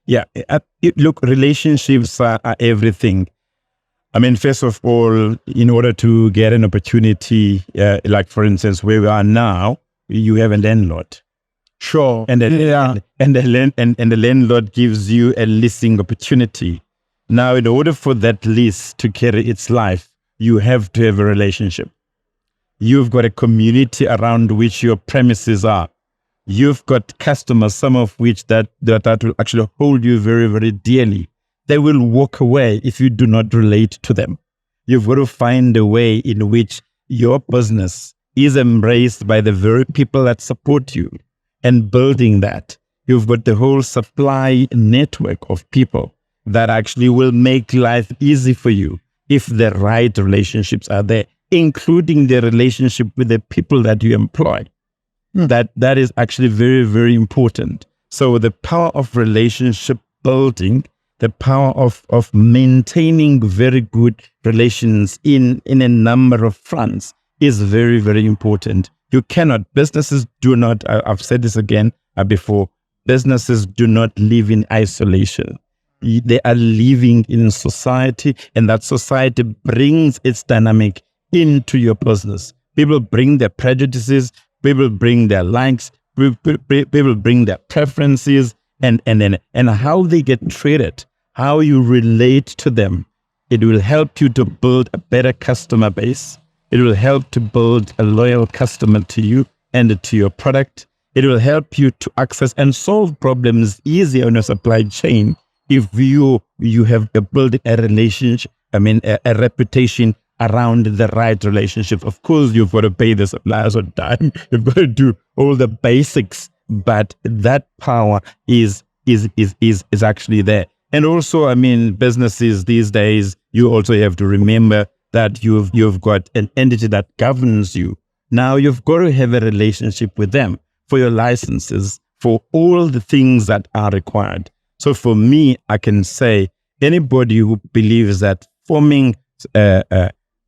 Yeah. Look, relationships are everything. I mean, first of all, in order to get an opportunity, like for instance, where we are now, you have a landlord. Sure. And the landlord gives you a leasing opportunity. Now, in order for that lease to carry its life, you have to have a relationship. You've got a community around which your premises are. You've got customers, some of which that will actually hold you very, very dearly. They will walk away if you do not relate to them. You've got to find a way in which your business is embraced by the very people that support you. And building that, you've got the whole supply network of people that actually will make life easy for you if the right relationships are there, including the relationship with the people that you employ. That is actually very, very important. So the power of relationship building, the power of maintaining very good relations in a number of fronts is very, very important. You cannot, businesses do not, I've said this again before, businesses do not live in isolation. They are living in society, and that society brings its dynamic into your business. People bring their prejudices, people bring their likes, people bring their preferences, and how they get treated, how you relate to them. It will help you to build a better customer base. It will help to build a loyal customer to you and to your product. It will help you to access and solve problems easier on your supply chain if you have built a relationship, a reputation around the right relationship. Of course, you've got to pay the suppliers on time. You've got to do all the basics, but that power is actually there. And also, businesses these days, you also have to remember that you've got an entity that governs you. Now you've got to have a relationship with them for your licenses, for all the things that are required. So for me, I can say anybody who believes that forming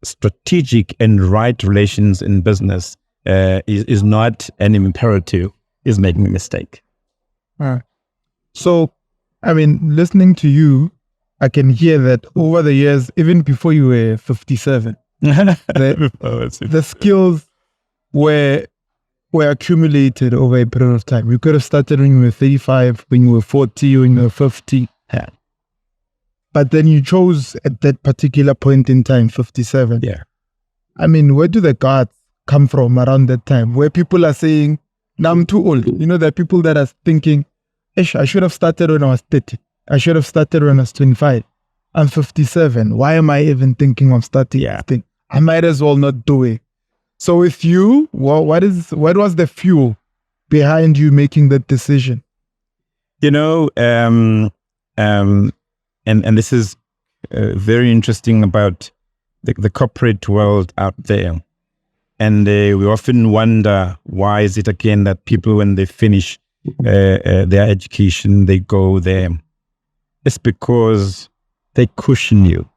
strategic and right relations in business is not an imperative is making a mistake. So, listening to you, I can hear that over the years, even before you were 57, the skills were accumulated over a period of time. You could have started when you were 35, when you were 40, when you were 50. Yeah. But then you chose at that particular point in time, 57. Yeah. Where do the guards come from around that time? Where people are saying, now I'm too old. There are people that are thinking, I should have started when I was 30. I should have started when I was 25. I'm 57. Why am I even thinking of starting? Yeah. I might as well not do it. So with you, what was the fuel behind you making that decision? And this is very interesting about the corporate world out there. And we often wonder, why is it again that people, when they finish their education, they go there? It's because they cushion you.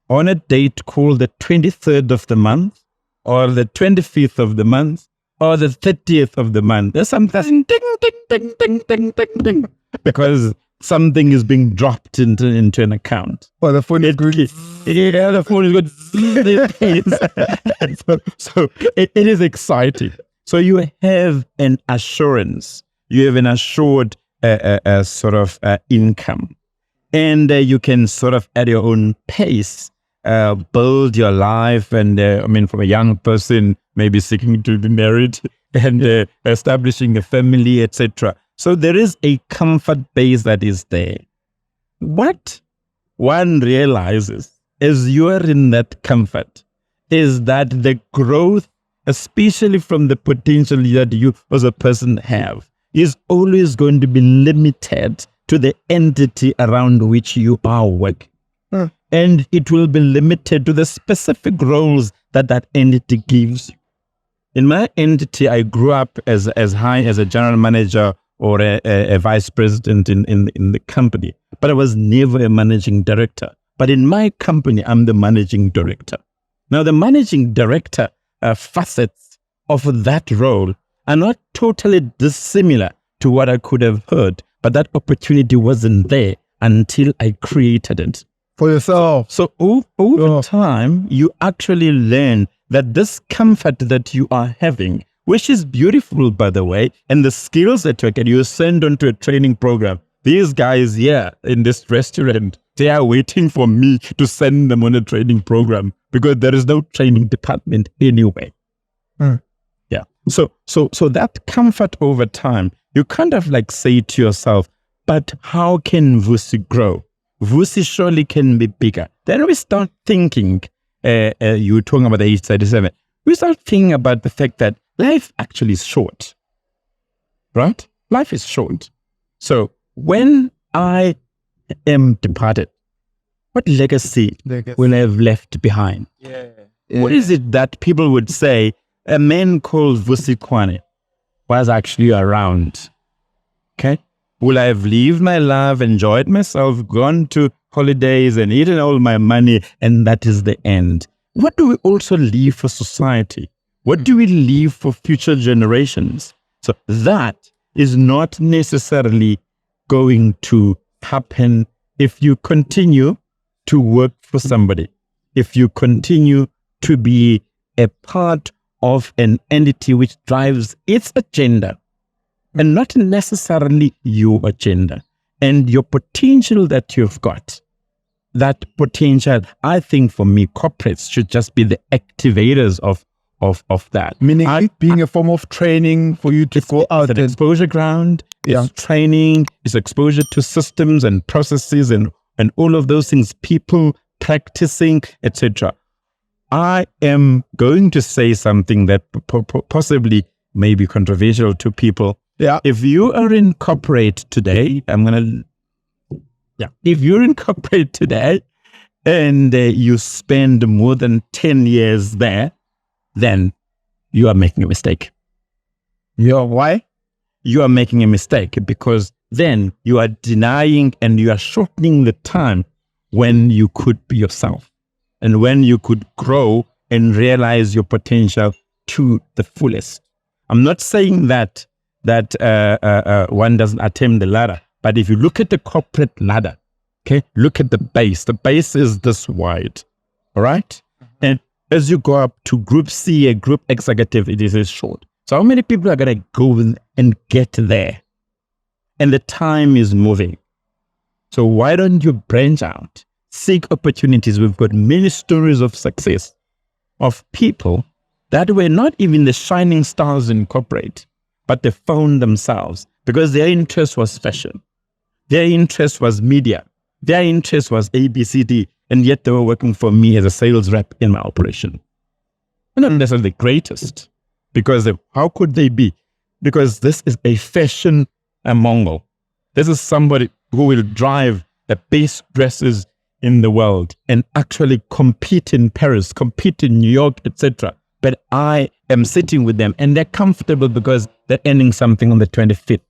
On a date called the 23rd of the month, or the 25th of the month, or the 30th of the month, there's something ding, ding, ding, ding, ding, ding, ding, because something is being dropped into an account. Well, the phone is good. Yeah, the phone is good. So it is exciting. So you have an assurance. You have an assured sort of income. And you can sort of, at your own pace, build your life. And from a young person, maybe seeking to be married and establishing a family, etc. So there is a comfort base that is there. What one realizes as you are in that comfort is that the growth, especially from the potential that you as a person have, is always going to be limited to the entity around which you are working. And it will be limited to the specific roles that entity gives you. In my entity, I grew up as high as a general manager or a vice president in the company, but I was never a managing director. But in my company, I'm the managing director. Now, the managing director facets of that role are not totally dissimilar to what I could have heard, but that opportunity wasn't there until I created it. For yourself. So over time, you actually learn that this comfort that you are having, which is beautiful, by the way, and the skills that you send onto a training program. These guys here in this restaurant, they are waiting for me to send them on a training program because there is no training department anyway. Yeah. So that comfort over time, you kind of like say to yourself, but how can Vusi grow? Vusi surely can be bigger. Then we start thinking, you were talking about the age 37. We start thinking about the fact that life actually is short, right? Life is short. So when I am departed, what legacy will I have left behind? What is it that people would say a man called Vusi Cwane was actually around? Okay. Will I have lived my life, enjoyed myself, gone to holidays and eaten all my money, and that is the end? What do we also leave for society? What do we leave for future generations? So that is not necessarily going to happen if you continue to work for somebody, if you continue to be a part of an entity which drives its agenda and not necessarily your agenda and your potential that you've got. That potential, I think for me, corporates should just be the activators of that. Meaning being a form of training for you to go out. It's an exposure ground, it's training, it's exposure to systems and processes and all of those things, people practicing, etc. I am going to say something that possibly may be controversial to people. Yeah. If you are in corporate today, if you're in corporate today and you spend more than 10 years there, then you are making a mistake. Why? You are making a mistake because then you are denying and you are shortening the time when you could be yourself and when you could grow and realize your potential to the fullest. I'm not saying that one doesn't attempt the ladder, but if you look at the corporate ladder, okay, look at the base. The base is this wide, all right? And as you go up to group C, a group executive, it is this short. So how many people are going to go and get there? And the time is moving. So why don't you branch out, seek opportunities? We've got many stories of success of people that were not even the shining stars in corporate, but they found themselves because their interest was fashion. Their interest was media. Their interest was ABCD. And yet they were working for me as a sales rep in my operation. And not necessarily the greatest, because how could they be? Because this is a fashion Mongol. This is somebody who will drive the best dresses in the world and actually compete in Paris, compete in New York, etc. But I am sitting with them and they're comfortable because they're earning something on the 25th.